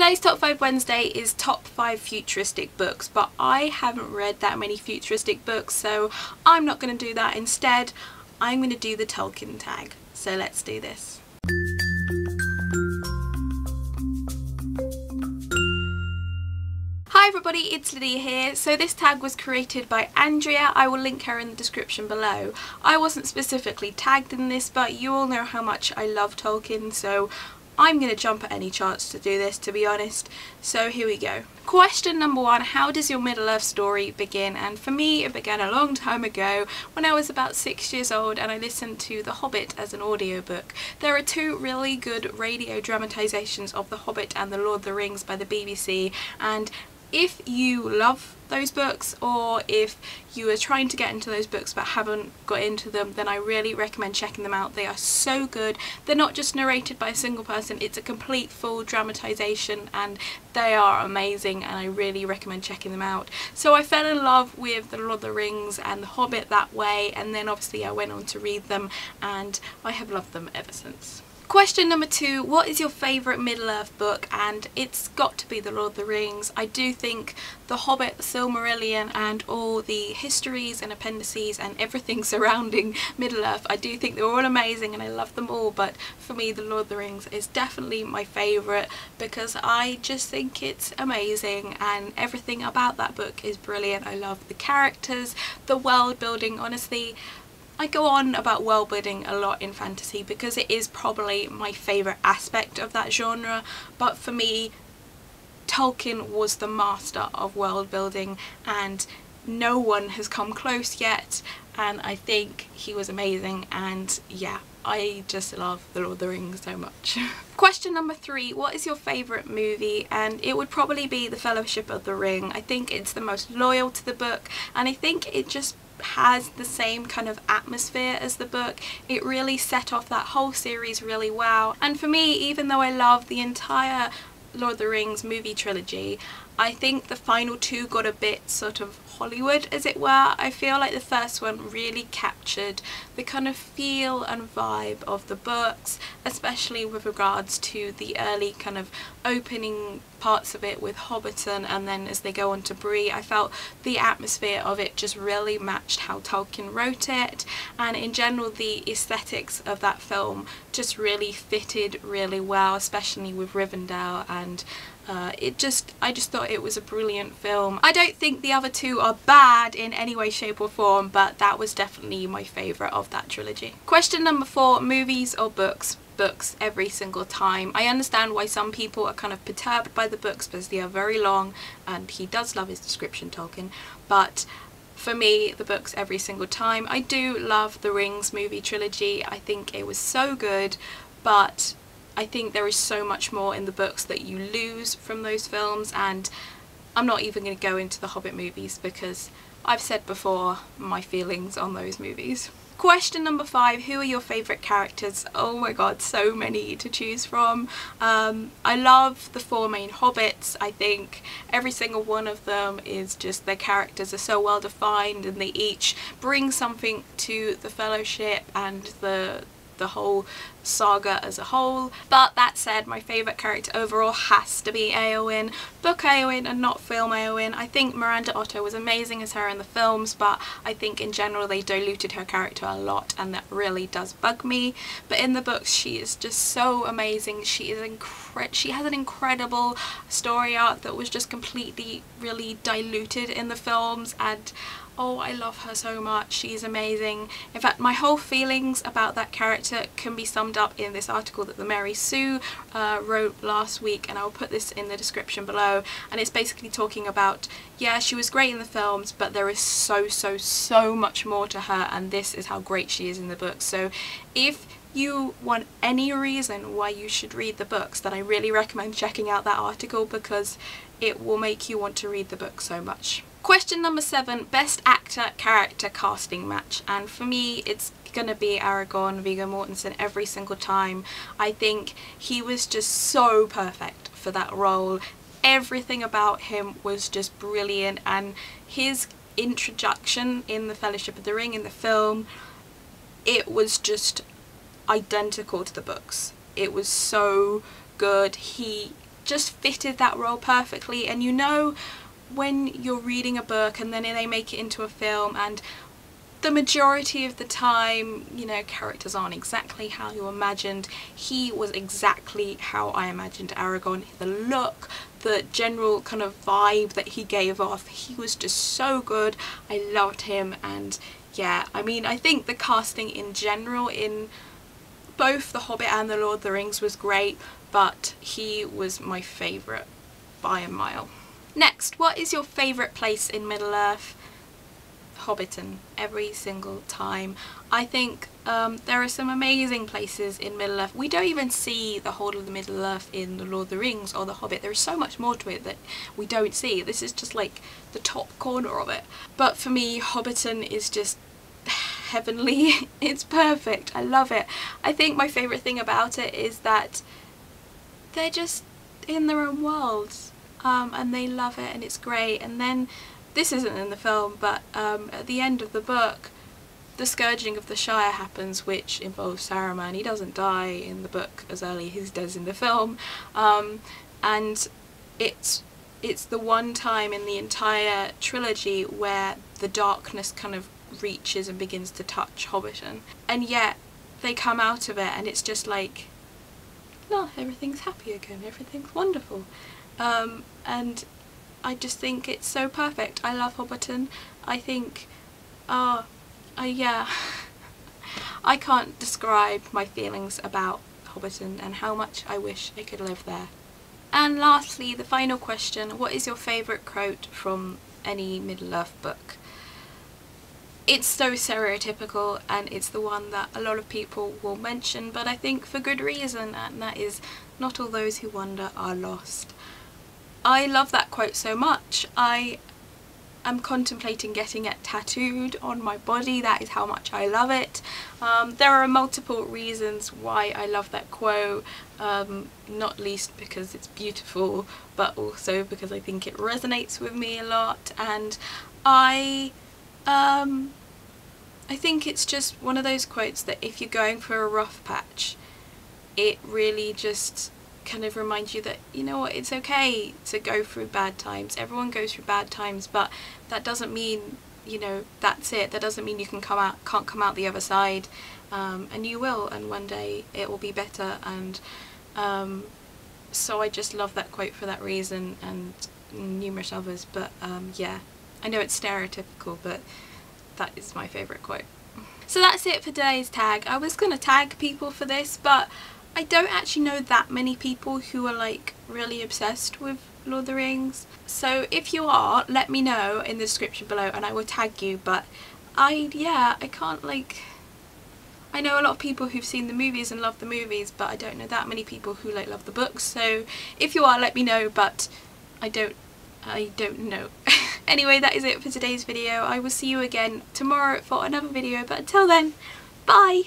Today's Top 5 Wednesday is top 5 futuristic books, but I haven't read that many futuristic books, so I'm not going to do that. Instead, I'm going to do the Tolkien Tag. So let's do this. Hi everybody, it's Lydia here. So this tag was created by Andrea. I will link her in the description below. I wasn't specifically tagged in this, but you all know how much I love Tolkien, so I'm going to jump at any chance to do this, to be honest. So here we go. Question number 1, how does your Middle-earth story begin? And for me, it began a long time ago when I was about 6 years old and I listened to The Hobbit as an audiobook. There are 2 really good radio dramatisations of The Hobbit and The Lord of the Rings by the BBC, and if you love those books, or if you are trying to get into those books but haven't got into them, then I really recommend checking them out. They are so good. They're not just narrated by a single person, it's a complete full dramatisation and they are amazing, and I really recommend checking them out. So I fell in love with The Lord of the Rings and The Hobbit that way, and then obviously I went on to read them and I have loved them ever since. Question number 2, what is your favourite Middle-earth book? And it's got to be The Lord of the Rings. I do think The Hobbit, The Silmarillion and all the histories and appendices and everything surrounding Middle-earth, I do think they're all amazing and I love them all, but for me The Lord of the Rings is definitely my favourite because I just think it's amazing and everything about that book is brilliant. I love the characters, the world building. Honestly, I go on about world building a lot in fantasy because it is probably my favourite aspect of that genre, but for me Tolkien was the master of world building and no one has come close yet, and I think he was amazing, and yeah, I just love The Lord of the Rings so much. Question number 3, what is your favourite movie? And it would probably be The Fellowship of the Ring. I think it's the most loyal to the book and I think it just has the same kind of atmosphere as the book. It really set off that whole series really well, and for me, even though I love the entire Lord of the Rings movie trilogy, I think the final 2 got a bit sort of Hollywood, as it were. I feel like the first one really captured the kind of feel and vibe of the books, especially with regards to the early kind of opening parts of it with Hobbiton, and then as they go on to Bree, I felt the atmosphere of it just really matched how Tolkien wrote it, and in general the aesthetics of that film just really fitted really well, especially with Rivendell, and I just thought it was a brilliant film. I don't think the other 2 are bad in any way, shape or form, but that was definitely my favourite of that trilogy. Question number 4, movies or books? Books every single time. I understand why some people are kind of perturbed by the books because they are very long, and he does love his description, Tolkien, but for me the books every single time. I do love the Rings movie trilogy. I think it was so good, but I think there is so much more in the books that you lose from those films, and I'm not even going to go into the Hobbit movies because I've said before my feelings on those movies. Question number 5, who are your favourite characters? Oh my god, so many to choose from. I love the 4 main hobbits. I think every single one of them is just, their characters are so well defined and they each bring something to the Fellowship and the whole saga as a whole. But that said, my favourite character overall has to be Éowyn. Book Éowyn and not film Éowyn. I think Miranda Otto was amazing as her in the films, but I think in general they diluted her character a lot and that really does bug me. But in the books she is just so amazing. She has an incredible story arc that was just completely really diluted in the films, and oh, I love her so much. She's amazing. In fact, my whole feelings about that character can be summed up in this article that the Mary Sue wrote last week, and I'll put this in the description below, and it's basically talking about, yeah, she was great in the films, but there is so much more to her, and this is how great she is in the books. So if you want any reason why you should read the books, then I really recommend checking out that article because it will make you want to read the book so much. Question number 7, best actor character casting match, and for me it's gonna be Aragorn, Viggo Mortensen every single time. I think he was just so perfect for that role. Everything about him was just brilliant, and his introduction in the Fellowship of the Ring in the film, it was just identical to the books. It was so good. He just fitted that role perfectly. And you know when you're reading a book and then they make it into a film, and the majority of the time, you know, characters aren't exactly how you imagined. He was exactly how I imagined Aragorn. The look, the general kind of vibe that he gave off, he was just so good. I loved him. And yeah, I mean, I think the casting in general in both The Hobbit and The Lord of the Rings was great, but he was my favourite by a mile. Next, what is your favourite place in Middle-earth? Hobbiton, every single time. I think there are some amazing places in Middle-earth. We don't even see the whole of the Middle-earth in The Lord of the Rings or The Hobbit. There is so much more to it that we don't see. This is just like the top corner of it. But for me, Hobbiton is just heavenly. It's perfect. I love it. I think my favourite thing about it is that they're just in their own worlds, and they love it, and it's great. And then, this isn't in the film, but at the end of the book, the Scourging of the Shire happens, which involves Saruman. He doesn't die in the book as early as he does in the film, and it's the one time in the entire trilogy where the darkness kind of reaches and begins to touch Hobbiton, and yet they come out of it and it's just like, no, everything's happy again, everything's wonderful, and I just think it's so perfect. I love Hobbiton. I think, yeah, I can't describe my feelings about Hobbiton and how much I wish I could live there. And lastly, the final question, what is your favourite quote from any Middle-earth book? It's so stereotypical, and it's the one that a lot of people will mention, but I think for good reason, and that is, "Not all those who wander are lost." I love that quote so much. I am contemplating getting it tattooed on my body. That is how much I love it. There are multiple reasons why I love that quote, not least because it's beautiful, but also because I think it resonates with me a lot, and I think it's just one of those quotes that if you're going for a rough patch, it really just kind of reminds you that, you know what, it's okay to go through bad times. Everyone goes through bad times, but that doesn't mean, you know, that's it. That doesn't mean you can't come out the other side, and you will, and one day it will be better. And so I just love that quote for that reason, and numerous others, but yeah, I know it's stereotypical, but that is my favourite quote. So that's it for today's tag. I was going to tag people for this, but I don't actually know that many people who are like really obsessed with Lord of the Rings. So if you are, let me know in the description below and I will tag you. But I can't, like, I know a lot of people who've seen the movies and love the movies, but I don't know that many people who like love the books. So if you are, let me know, but I don't know. Anyway, that is it for today's video. I will see you again tomorrow for another video, but until then, bye!